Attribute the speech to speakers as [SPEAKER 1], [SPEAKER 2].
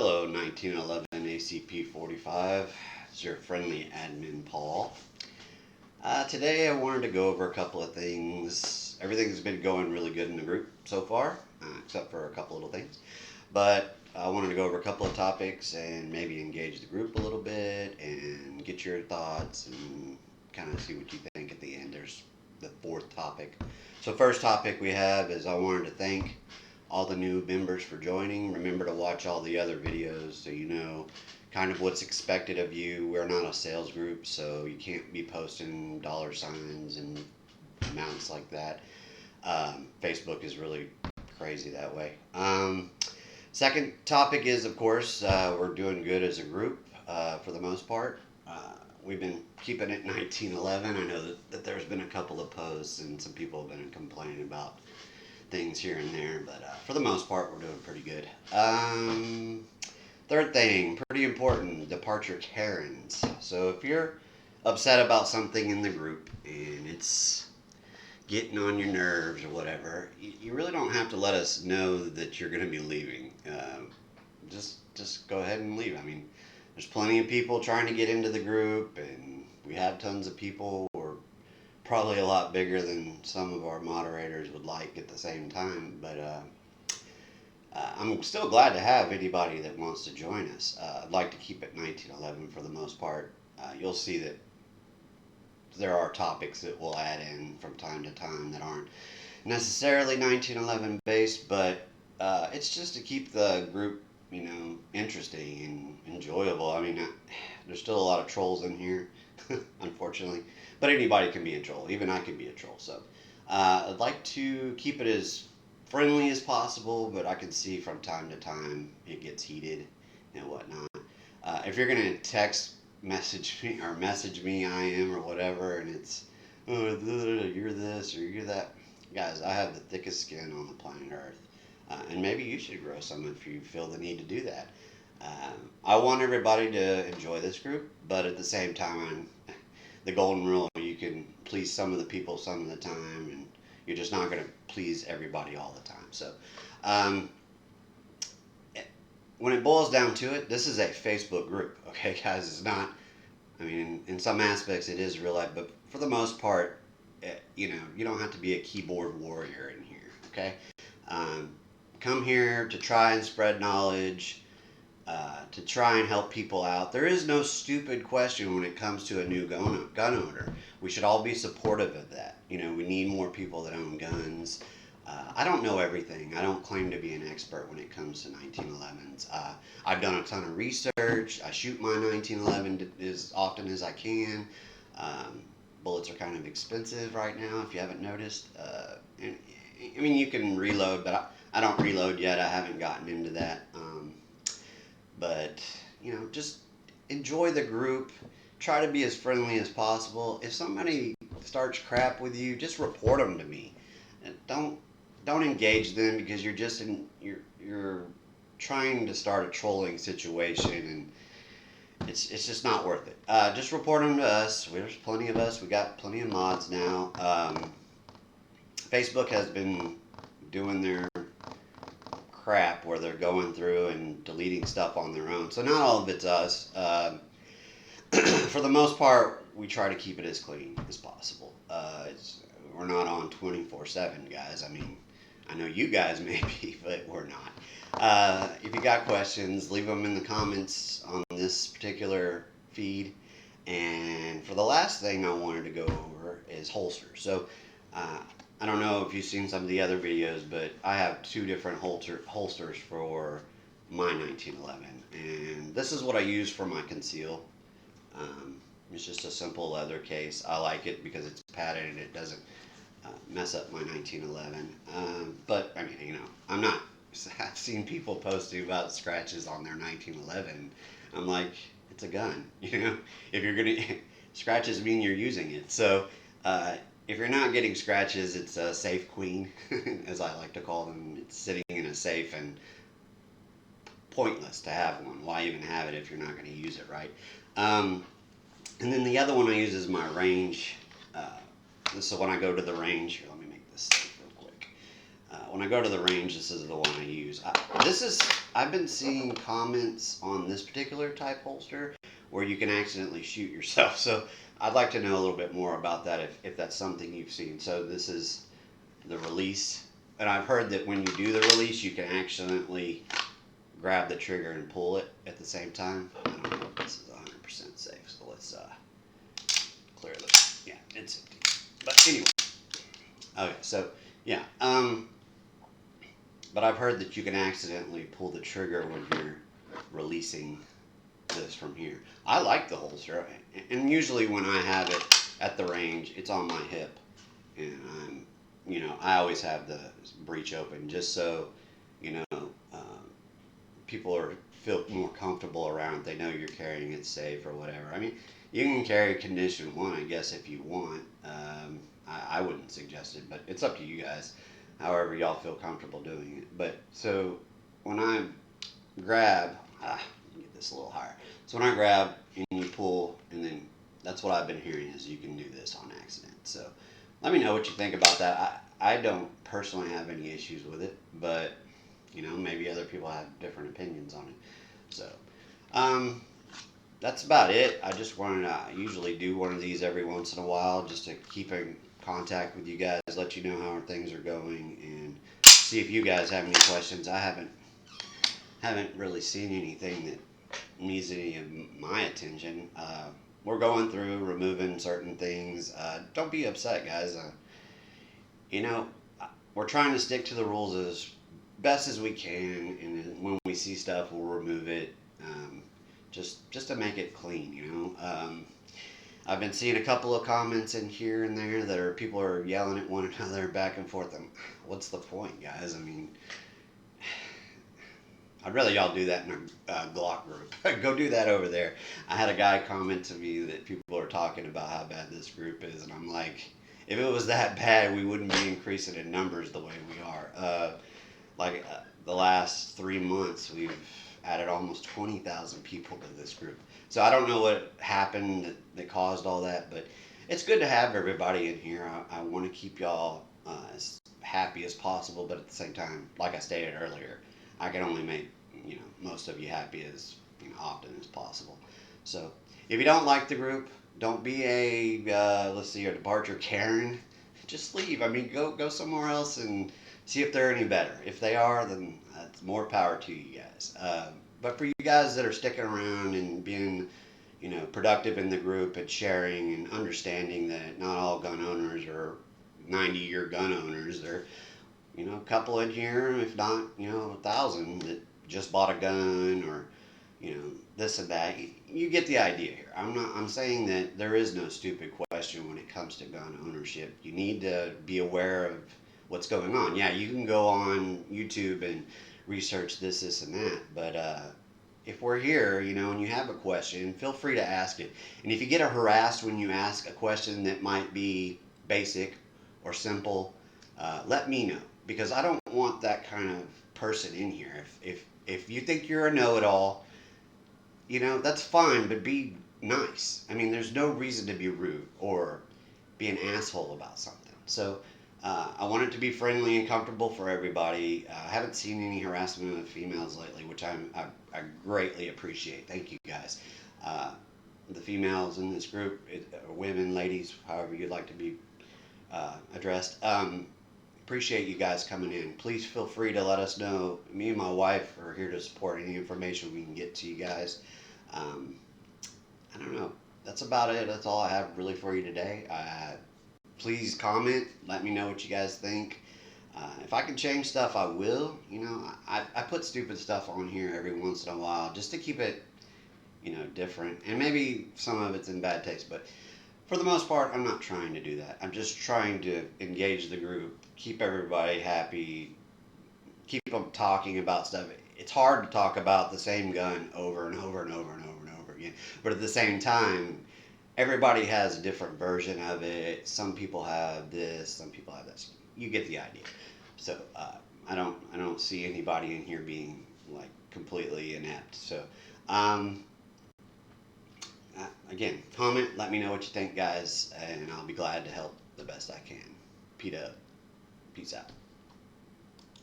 [SPEAKER 1] Hello, 1911 ACP 45. It's your friendly admin, Paul. Today I wanted to go over a couple of things. Everything's been going really good in the group so far, except for a couple little things. But I wanted to go over a couple of topics and maybe engage the group a little bit and get your thoughts and kind of see what you think at the end. There's the fourth topic. So first topic we have is I wanted to thank all the new members for joining. Remember to watch all the other videos so you know kind of what's expected of you. We're not a sales group, so you can't be posting dollar signs and amounts like that. Facebook is really crazy that way. Second topic is, of course, we're doing good as a group for the most part. We've been keeping it 1911. I know that there's been a couple of posts and some people have been complaining about things here and there, but for the most part, we're doing pretty good. Third thing, pretty important, departure Karens. So if you're upset about something in the group and it's getting on your nerves or whatever, you really don't have to let us know that you're going to be leaving. Just go ahead and leave. I mean, there's plenty of people trying to get into the group, and we have tons of people. We're probably a lot bigger than some of our moderators would like at the same time, but I'm still glad to have anybody that wants to join us. I'd like to keep it 1911 for the most part. You'll see that there are topics that we'll add in from time to time that aren't necessarily 1911 based, but it's just to keep the group, interesting and enjoyable. I mean, there's still a lot of trolls in here, unfortunately, but anybody can be a troll. Even I can be a troll. So I'd like to keep it as friendly as possible, but I can see from time to time it gets heated and whatnot. If you're gonna message me, I am or whatever, and it's you're this or you're that, guys, I have the thickest skin on the planet Earth, and maybe you should grow some if you feel the need to do that. I want everybody to enjoy this group, but at the same time, the golden rule: you can please some of the people some of the time, and you're just not going to please everybody all the time. So, when it boils down to it, this is a Facebook group, okay, guys? It's not, I mean, in some aspects it is real life, but for the most part, you don't have to be a keyboard warrior in here, okay? Come here to try and spread knowledge, to try and help people out. There is no stupid question when it comes to a new gun owner. We should all be supportive of that. We need more people that own guns. I don't know everything. I don't claim to be an expert when it comes to 1911s. I've done a ton of research. I shoot my 1911 as often as I can. Bullets are kind of expensive right now, if you haven't noticed. And I mean, you can reload, but I don't reload yet. I haven't gotten into that. But, just enjoy the group. Try to be as friendly as possible. If somebody starts crap with you, just report them to me. And don't engage them because you're trying to start a trolling situation, and it's just not worth it. Just report them to us. There's plenty of us. We got plenty of mods now. Facebook has been doing their crap where they're going through and deleting stuff on their own. So not all of it's us. For the most part, we try to keep it as clean as possible. We're not on 24/7, guys. I mean, I know you guys may be, but we're not. If you got questions, leave them in the comments on this particular feed. And for the last thing I wanted to go over is holsters. So I don't know if you've seen some of the other videos, but I have two different holsters for my 1911. And this is what I use for my conceal. It's just a simple leather case. I like it because it's padded and it doesn't mess up my 1911. But I mean, I've seen people posting about scratches on their 1911. I'm like, it's a gun, If you're gonna scratches mean you're using it. So if you're not getting scratches, it's a safe queen, as I like to call them. It's sitting in a safe and pointless to have one. Why even have it if you're not going to use it, right? And then the other one I use is my range. So when I go to the range, here, let me make this safe real quick. when I go to the range, this is the one I use. I've been seeing comments on this particular type holster where you can accidentally shoot yourself. So I'd like to know a little bit more about that if that's something you've seen. So this is the release, and I've heard that when you do the release, you can accidentally grab the trigger and pull it at the same time. I don't know if this is 100% safe, so let's clear this. Yeah, it's empty. But anyway, okay, so yeah, but I've heard that you can accidentally pull the trigger when you're releasing this from here. I like the holster, and usually when I have it at the range, it's on my hip, and I always have the breech open just so, you know, people feel more comfortable around. They know you're carrying it safe or whatever. I mean, you can carry condition 1, I guess, if you want. I wouldn't suggest it, but it's up to you guys. However y'all feel comfortable doing it. But so when I grab, get this a little higher. So when I grab and you pull, and then that's what I've been hearing is you can do this on accident. So let me know what you think about that. I don't personally have any issues with it, but maybe other people have different opinions on it. So that's about it. I just wanted to usually do one of these every once in a while just to keep in contact with you guys, let you know how things are going, and see if you guys have any questions. I haven't really seen anything that needs any of my attention. We're going through removing certain things. Don't be upset, guys. We're trying to stick to the rules as best as we can, and when we see stuff, we'll remove it, just to make it clean. I've been seeing a couple of comments in here and there that people are yelling at one another back and forth. And what's the point, guys? I mean, I'd rather y'all do that in a Glock group. Go do that over there. I had a guy comment to me that people are talking about how bad this group is, and I'm like, if it was that bad, we wouldn't be increasing in numbers the way we are. The last 3 months, we've added almost 20,000 people to this group. So I don't know what happened that caused all that, but it's good to have everybody in here. I want to keep y'all as happy as possible, but at the same time, like I stated earlier, I can only make most of you happy as often as possible. So if you don't like the group, don't be a departure Karen. Just leave. I mean, go somewhere else and see if they're any better. If they are, then it's more power to you guys. But for you guys that are sticking around and being, productive in the group and sharing and understanding that not all gun owners are 90-year gun owners. There, a couple in here, if not, 1,000 that just bought a gun or, this and that. You get the idea here. I'm saying that there is no stupid question when it comes to gun ownership. You need to be aware of what's going on. Yeah, you can go on YouTube and research this and that, but if we're here, and you have a question, feel free to ask it. And if you get harassed when you ask a question that might be basic or simple, let me know, because I don't want that kind of person in here. If you think you're a know-it-all, that's fine, but be nice. I mean, there's no reason to be rude or be an asshole about something. So I want it to be friendly and comfortable for everybody. I haven't seen any harassment of females lately, which I greatly appreciate. Thank you, guys. The females in this group, women, ladies, however you'd like to be addressed, appreciate you guys coming in. Please feel free to let us know. Me and my wife are here to support any information we can get to you guys. I don't know. That's about it. That's all I have really for you today. Please comment. Let me know what you guys think. If I can change stuff, I will. I put stupid stuff on here every once in a while just to keep it, different. And maybe some of it's in bad taste, but for the most part, I'm not trying to do that. I'm just trying to engage the group, keep everybody happy, keep them talking about stuff. It's hard to talk about the same gun over and over and over and over and over again. But at the same time, everybody has a different version of it. Some people have this, some people have this. You get the idea. So I don't see anybody in here being like completely inept. So again, comment, let me know what you think, guys, and I'll be glad to help the best I can. Peace out.